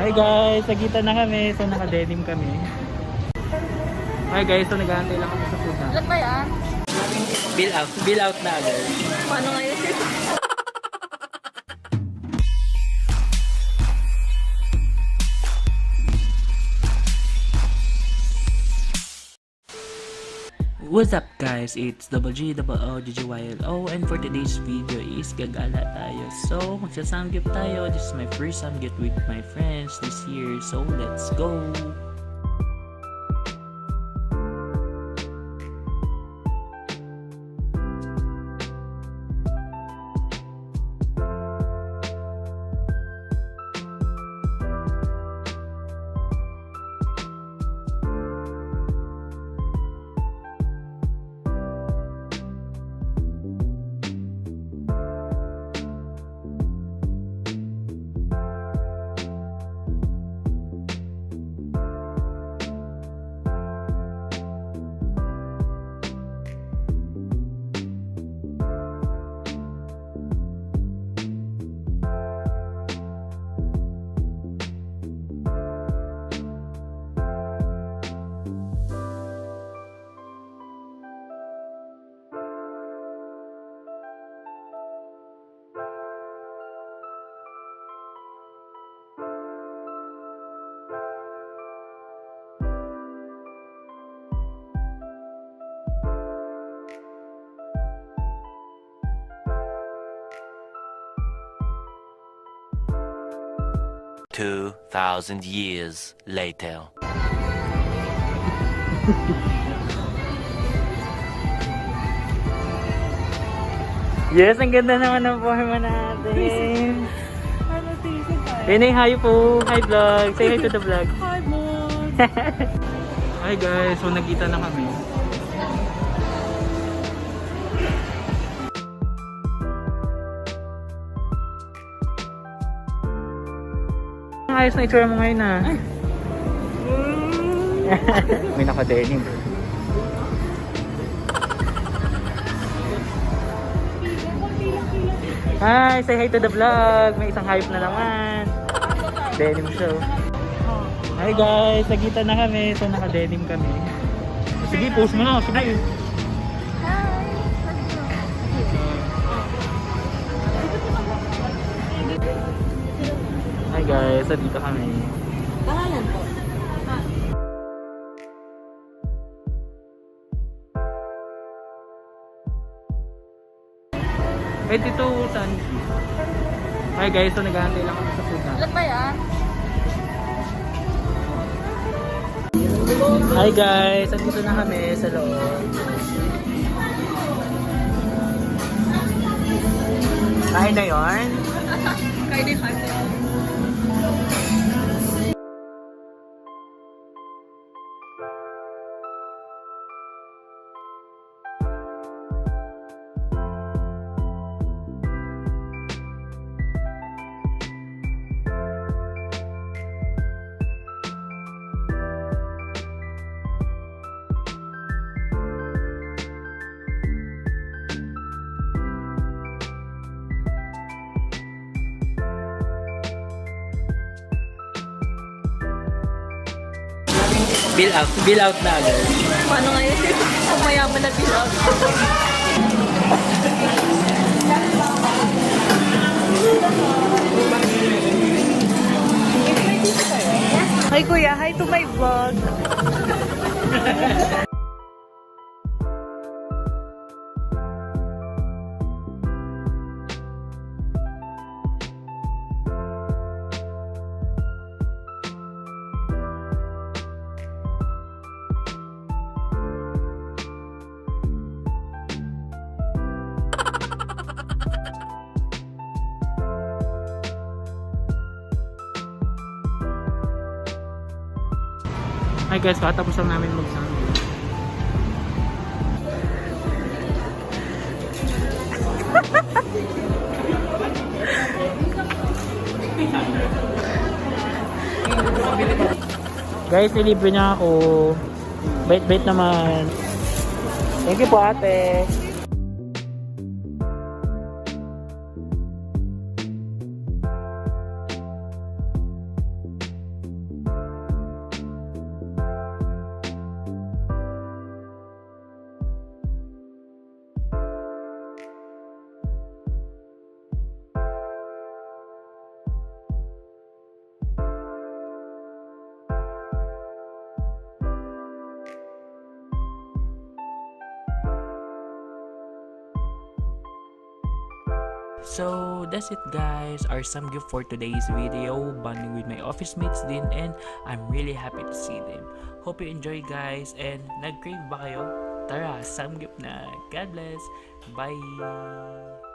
Hi guys, nagkita na kami. So naka-denim kami. Hi guys, so nag-aantay lang kami sa food na. Ilan ba yan? Bill out na agad. Paano ngayon? 'What's up guys? It's WGOOGGYLO and for today's video is gagala tayo. So magsasamgyup tayo. This is my first samgyup with my friends this year. So let's go! Two 2,000 years later. Yes, ang ganda naman ng forma natin. Ano tingin tayo? Renee, hi po! Hi vlog! Say hi to the vlog. Hi, Mom! Hi guys, so nagkita na kami. Ang ayos na itsura mo ngayon ah. May naka-denim. Hi! Say hi to the vlog! May isang hype na naman. Denim show. Hi guys! Nagkita na kami. So naka-denim kami. Sige, post mo na. Sige. Hi guys! So dito kami. Pangalan po? Dito saan? Hi guys! So naghahantay lang kami sa food na. Ilan ba yan? Hi guys! Andito na kami sa loob. Kain na yun? Kaya din heart na yun. Bill out na agad. Paano ngayon? Kung mayaman na bilang. Hi kuya, hi to my vlog. Hi guys, katapos lang namin mag-samgyup. Guys, nilibre niya ako. Bait-bait naman. Thank you po ate. So that's it guys, our samgyup for today's video, bonding with my office mates din, and I'm really happy to see them. Hope you enjoy guys, and nag-crave ba kayo? Tara, samgyup na. God bless. Bye.